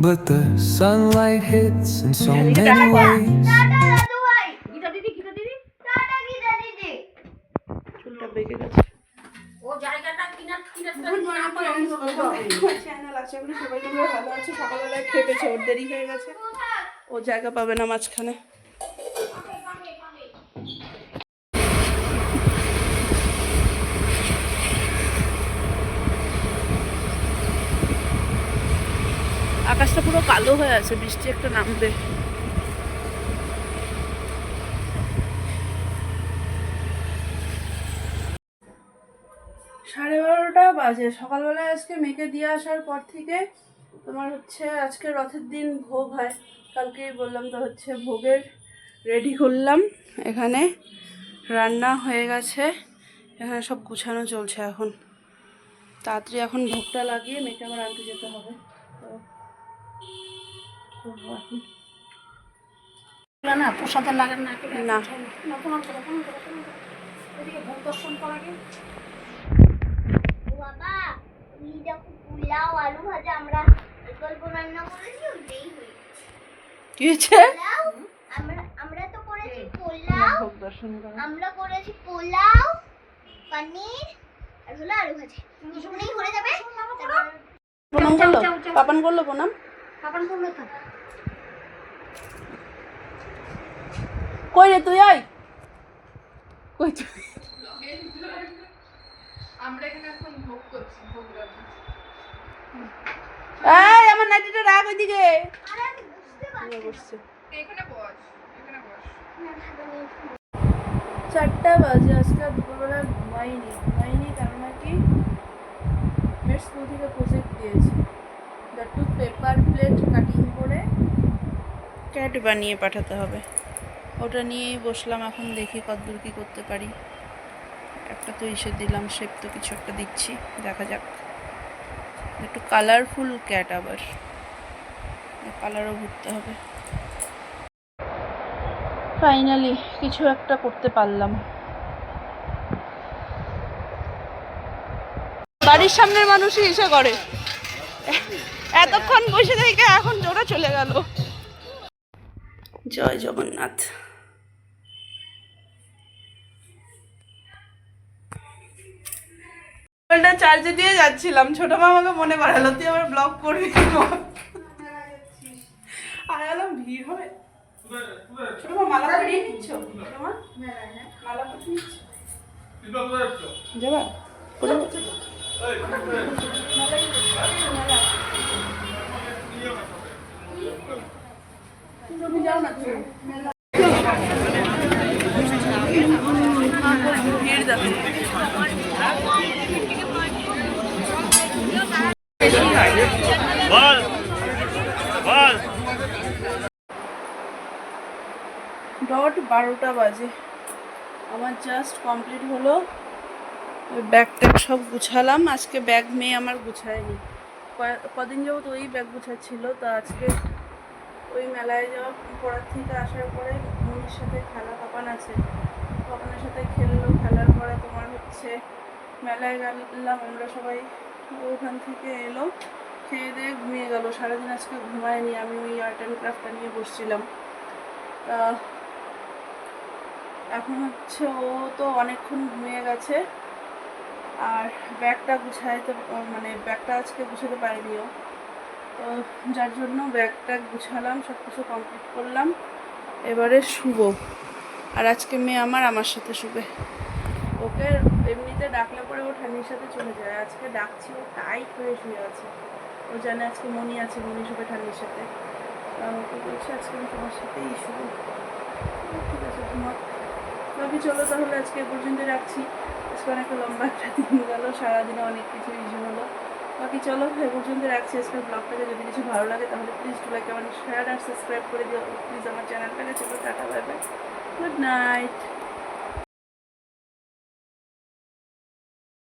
but the sunlight hits in so many ways. চুলটা বেঁকে গেছে। চ্যানেল আছে বলে সবাই তোমরা ভালো আছে। সকালবেলায় খেপেছে, ওর দেরি হয়ে গেছে, ও জায়গা পাবে না মাঝখানে। আকাশটা পুরো কালো হয়ে আছে, বৃষ্টি একটা নামবে। সাড়ে 12টা বাজে। সকালবেলায় আজকে মেয়েকে দিয়ে আসার পর থেকে তোমার হচ্ছে আজকে রথের দিন ভোগ হয়, কালকেই বললাম তো, হচ্ছে ভোগের রেডি করলাম। এখানে রান্না হয়ে গেছে, এখানে সব গুছানো চলছে এখন। তাড়াতাড়ি এখন ভোগটা লাগিয়ে মেয়েকে আবার আনতে যেতে হবে। তো না প্রসাদের লাগে না না, ভোগ দর্শন করাকে। বাবা তুমি দেখো পোলাও আলু ভাজা আমরা বিকল্প রান্না করেছি ওইটাই হয়েছে। কি হয়েছে? পোলাও আমরা তো করেছি পোলাও, ভোগ দর্শন করো। আমরা করেছি পোলাও পনির আর হলো আলু ভাজা, কিছুক্ষণেই হয়ে যাবে। প্রণাম করলো, পাপান করলো প্রণাম। পাপান করলো তো। কই রে তুই? আয় কই তুই? আমরা এখানে এখন ভোগ করছি, ভোগ রাখছি। এই আমার নাতিটা রাখ ওইদিকে। আরে আমি বুঝতে পারছি বসছে। এখানে বস, এখানে বস। না। 4টা বাজে। আজকে দুপুরবেলা ঘুমাইনি কারণ নাকি মেয়ের স্কুল থেকে প্রজেক্ট দিয়েছে, একটু পেপার প্লেট কাটিং করে ক্যাট বানিয়ে পাঠাতে হবে। ওটা নিয়েই বসলাম, এখন দেখি কতদূর কী করতে পারি। একটা তো এসে দিলাম, শেপ তো কিছু একটা দিচ্ছি, দেখা যাক। একটু কালারফুল ক্যাট, আবার কালারও ভরতে হবে। ফাইনালি কিছু একটা করতে পারলাম। বাড়ির সামনের মানুষই এসে করে, এতক্ষণ বসে থেকে এখন জোরে চলে গেল। জয় জগন্নাথ। চার্জে দিয়ে যাচ্ছিলাম, ছোট মা আমাকে মনে করালো তুই আবার ব্লগ করবি। আর এলাম ভিড় হবে। ছোট মা মালা পরিয়ে নিচ্ছ? ছোট মা মালা পরিয়ে নিচ্ছ? যাবা? তুমি যাও না, ভিড় দেখো। ডট 12টা বাজে, আমার জাস্ট কমপ্লিট হলো। ব্যাগ ট্যাগ সব গুছালাম। আজকে ব্যাগ মেয়ে আমার গুছায়নি, কদিন যাবত ওই ব্যাগ গুছাচ্ছিল। তো আজকে ওই মেলায় যাওয়া পড়ার থেকে আসার পরে মনির সাথে খেলা, পাপান আছে, পাপানের সাথে খেললো। খেলার পরে তোমার হচ্ছে মেলায় গেলাম আমরা সবাই। ওখান থেকে এলো, খেয়ে দিয়ে ঘুমিয়ে গেল। সারাদিন আজকে ঘুমায়নি। আমি ওই আর্ট অ্যান্ড ক্রাফটটা নিয়ে বসছিলাম। তা এখন হচ্ছে ও তো অনেকক্ষণ ঘুমিয়ে গেছে। আর ব্যাগটা গুছাইতে, মানে ব্যাগটা আজকে গুছাতে পারিনি ও, তো যার জন্য ব্যাগটা গুছালাম, সব কিছু কমপ্লিট করলাম। এবারে শুবো। আর আজকে মেয়ে আমার সাথে শুবে। ওকে এমনিতে ডাকলে পরে ও ঠান্ডির সাথে চলে যায়, আজকে ডাকছি ও টাইট হয়ে শুয়ে আছে। ও জানে আজকে মনি আছে, মনি শুবে ঠান্ডির সাথে। আমাকে বলছে আজকে আমি তোমার সাথেই শুবো। ঠিক আছে তোমার বাকি, চলো তাহলে আজকে পর্যন্ত রাখছি। আজকে অনেক লম্বা একটা দিন গেল, সারাদিনে অনেক কিছু ইস্যু হলো। বাকি চলো এ পর্যন্ত রাখছি আজকের ব্লগটাকে। যদি কিছু ভালো লাগে তাহলে please to like, comment, share আর সাবস্ক্রাইব করে দিও প্লিজ আমার চ্যানেলটাকে। চলো টাটা, বাই বাই, গুড নাইট।